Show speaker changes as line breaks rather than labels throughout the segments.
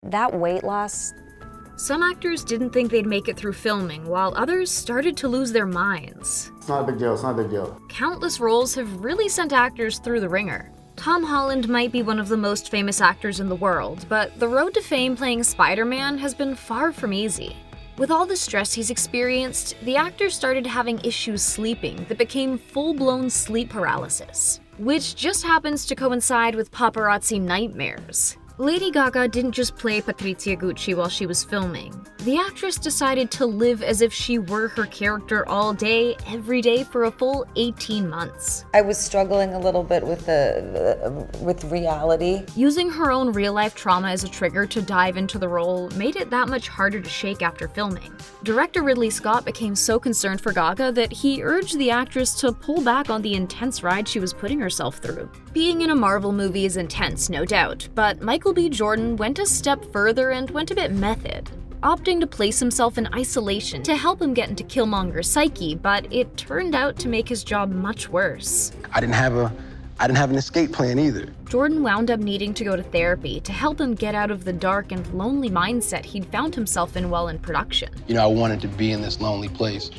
That weight loss.
Some actors didn't think they'd make it through filming, while others started to lose their minds.
It's not a big deal, it's not a big deal.
Countless roles have really sent actors through the ringer. Tom Holland might be one of the most famous actors in the world, but the road to fame playing Spider-Man has been far from easy. With all the stress he's experienced, the actor started having issues sleeping that became full-blown sleep paralysis, which just happens to coincide with paparazzi nightmares. Lady Gaga didn't just play Patrizia Reggiani while she was filming. The actress decided to live as if she were her character all day, every day for a full 18 months.
I was struggling a little bit with with reality.
Using her own real-life trauma as a trigger to dive into the role made it that much harder to shake after filming. Director Ridley Scott became so concerned for Gaga that he urged the actress to pull back on the intense ride she was putting herself through. Being in a Marvel movie is intense, no doubt, but Michael B. Jordan went a step further and went a bit method, opting to place himself in isolation to help him get into Killmonger's psyche, but it turned out to make his job much worse.
I didn't have an escape plan either.
Jordan wound up needing to go to therapy to help him get out of the dark and lonely mindset he'd found himself in while in production.
I wanted to be in this lonely place.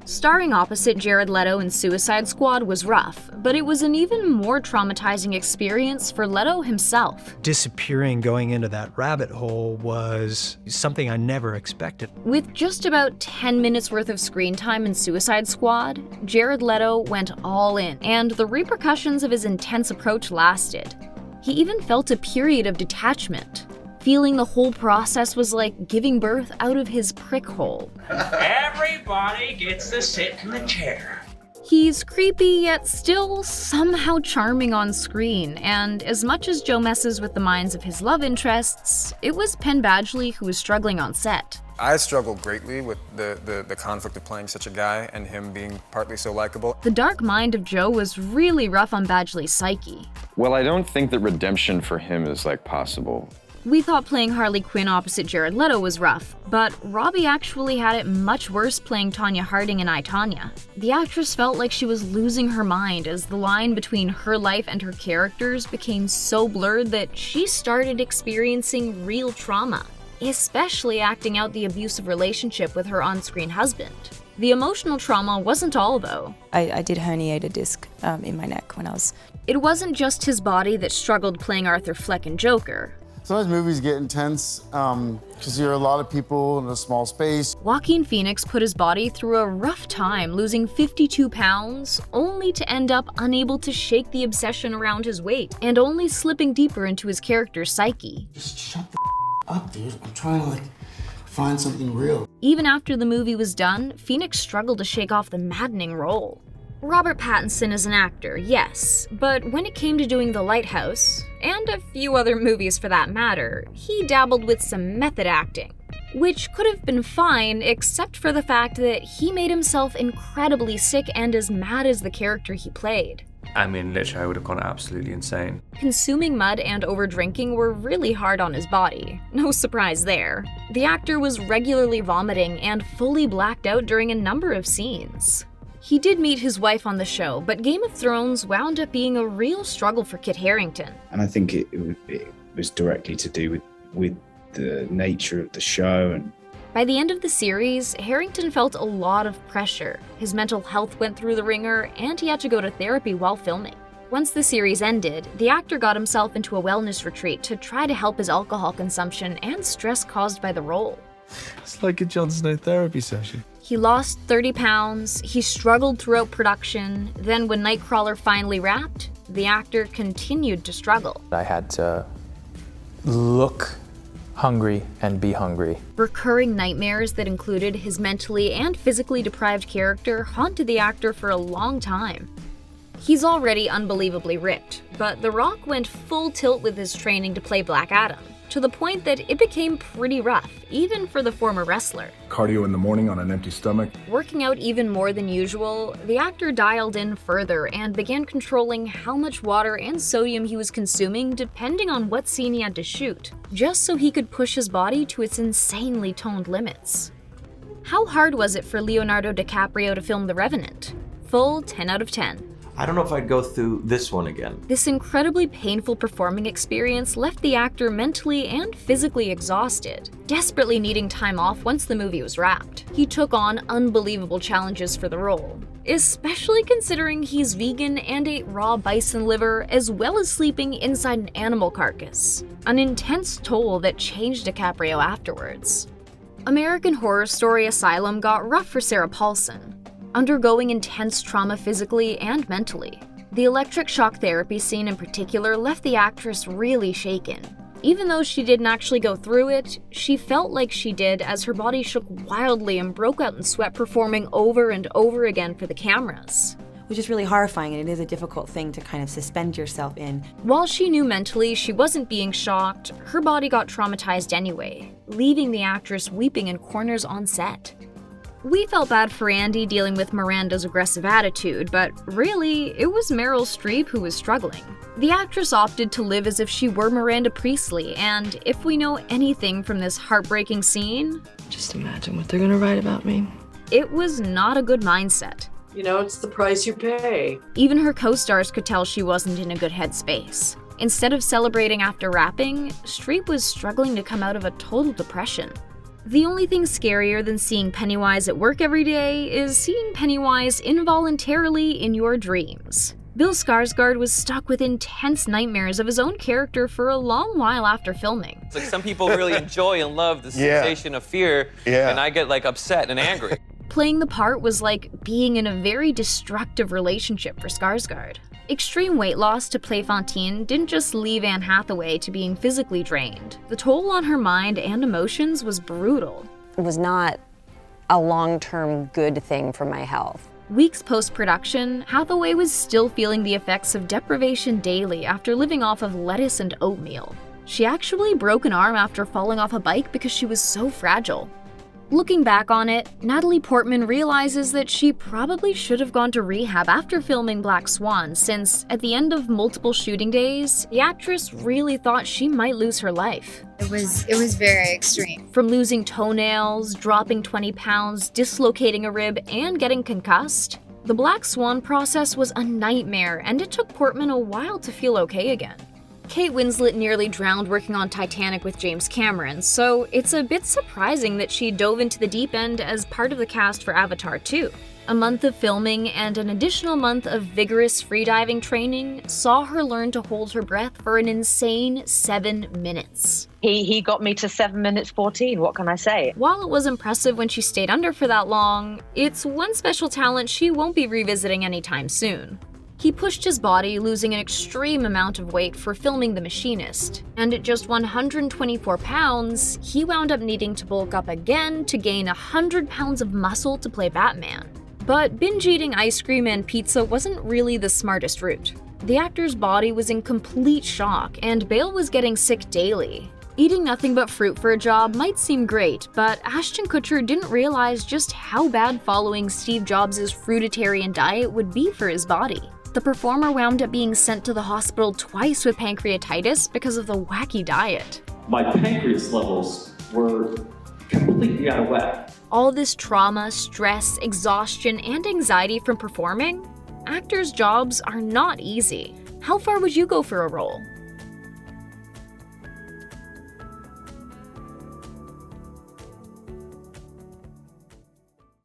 Starring opposite Jared Leto in Suicide Squad was rough, but it was an even more traumatizing experience for Leto himself.
Disappearing going into that rabbit hole was something I never expected.
With just about 10 minutes worth of screen time in Suicide Squad, Jared Leto went all in, and the repercussions of his intense approach lasted. He even felt a period of detachment, feeling the whole process was like giving birth out of his prick hole.
Everybody gets to sit in the chair.
He's creepy, yet still somehow charming on screen, and as much as Joe messes with the minds of his love interests, it was Penn Badgley who was struggling on set.
I struggled greatly with the conflict of playing such a guy and him being partly so likable.
The dark mind of Joe was really rough on Badgley's psyche.
Well, I don't think that redemption for him is possible.
We thought playing Harley Quinn opposite Jared Leto was rough, but Robbie actually had it much worse playing Tonya Harding in I, Tonya. The actress felt like she was losing her mind as the line between her life and her characters became so blurred that she started experiencing real trauma, especially acting out the abusive relationship with her on-screen husband. The emotional trauma wasn't all, though.
I did herniate a disc in my neck when I was...
It wasn't just his body that struggled playing Arthur Fleck in Joker.
Sometimes movies get intense because you're a lot of people in a small space.
Joaquin Phoenix put his body through a rough time, losing 52 pounds, only to end up unable to shake the obsession around his weight, and only slipping deeper into his character's psyche.
Just shut the up, dude. I'm trying to find something real.
Even after the movie was done, Phoenix struggled to shake off the maddening role. Robert Pattinson is an actor, yes, but when it came to doing The Lighthouse, and a few other movies for that matter, he dabbled with some method acting, which could have been fine except for the fact that he made himself incredibly sick and as mad as the character he played.
I mean, literally, I would have gone absolutely insane.
Consuming mud and over-drinking were really hard on his body. No surprise there. The actor was regularly vomiting and fully blacked out during a number of scenes. He did meet his wife on the show, but Game of Thrones wound up being a real struggle for Kit Harrington.
And I think it was directly to do with the nature of the show. And
by the end of the series, Harrington felt a lot of pressure. His mental health went through the ringer, and he had to go to therapy while filming. Once the series ended, the actor got himself into a wellness retreat to try to help his alcohol consumption and stress caused by the role.
It's like a Jon Snow therapy session.
He lost 30 pounds, he struggled throughout production, then when Nightcrawler finally wrapped, the actor continued to struggle.
I had to look hungry and be hungry.
Recurring nightmares that included his mentally and physically deprived character haunted the actor for a long time. He's already unbelievably ripped, but The Rock went full tilt with his training to play Black Adam, to the point that it became pretty rough, even for the former wrestler.
Cardio in the morning on an empty stomach.
Working out even more than usual, the actor dialed in further and began controlling how much water and sodium he was consuming depending on what scene he had to shoot, just so he could push his body to its insanely toned limits. How hard was it for Leonardo DiCaprio to film The Revenant? Full 10 out of 10.
I don't know if I'd go through this one again.
This incredibly painful performing experience left the actor mentally and physically exhausted, desperately needing time off once the movie was wrapped. He took on unbelievable challenges for the role, especially considering he's vegan and ate raw bison liver as well as sleeping inside an animal carcass, an intense toll that changed DiCaprio afterwards. American Horror Story Asylum got rough for Sarah Paulson, undergoing intense trauma physically and mentally. The electric shock therapy scene in particular left the actress really shaken. Even though she didn't actually go through it, she felt like she did as her body shook wildly and broke out in sweat performing over and over again for the cameras.
Which is really horrifying, and it is a difficult thing to kind of suspend yourself in.
While she knew mentally she wasn't being shocked, her body got traumatized anyway, leaving the actress weeping in corners on set. We felt bad for Andy dealing with Miranda's aggressive attitude, but really, it was Meryl Streep who was struggling. The actress opted to live as if she were Miranda Priestley, and if we know anything from this heartbreaking scene,
just imagine what they're gonna write about me.
It was not a good mindset.
You know, it's the price you pay.
Even her co-stars could tell she wasn't in a good headspace. Instead of celebrating after wrapping, Streep was struggling to come out of a total depression. The only thing scarier than seeing Pennywise at work every day is seeing Pennywise involuntarily in your dreams. Bill Skarsgård was stuck with intense nightmares of his own character for a long while after filming.
It's like some people really enjoy and love the sensation of fear, and I get like upset and angry.
Playing the part was like being in a very destructive relationship for Skarsgård. Extreme weight loss to play Fantine didn't just leave Anne Hathaway to being physically drained. The toll on her mind and emotions was brutal.
It was not a long-term good thing for my health.
Weeks post-production, Hathaway was still feeling the effects of deprivation daily after living off of lettuce and oatmeal. She actually broke an arm after falling off a bike because she was so fragile. Looking back on it, Natalie Portman realizes that she probably should have gone to rehab after filming Black Swan, since at the end of multiple shooting days, the actress really thought she might lose her life.
It was very extreme.
From losing toenails, dropping 20 pounds, dislocating a rib, and getting concussed, the Black Swan process was a nightmare, and it took Portman a while to feel okay again. Kate Winslet nearly drowned working on Titanic with James Cameron, so it's a bit surprising that she dove into the deep end as part of the cast for Avatar 2. A month of filming and an additional month of vigorous freediving training saw her learn to hold her breath for an insane 7 minutes.
He got me to 7 minutes 14, what can I say?
While it was impressive when she stayed under for that long, it's one special talent she won't be revisiting anytime soon. He pushed his body, losing an extreme amount of weight for filming The Machinist, and at just 124 pounds, he wound up needing to bulk up again to gain 100 pounds of muscle to play Batman. But binge-eating ice cream and pizza wasn't really the smartest route. The actor's body was in complete shock, and Bale was getting sick daily. Eating nothing but fruit for a job might seem great, but Ashton Kutcher didn't realize just how bad following Steve Jobs' fruitarian diet would be for his body. The performer wound up being sent to the hospital twice with pancreatitis because of the wacky diet.
My pancreas levels were completely out of whack.
All this trauma, stress, exhaustion, and anxiety from performing? Actors' jobs are not easy. How far would you go for a role?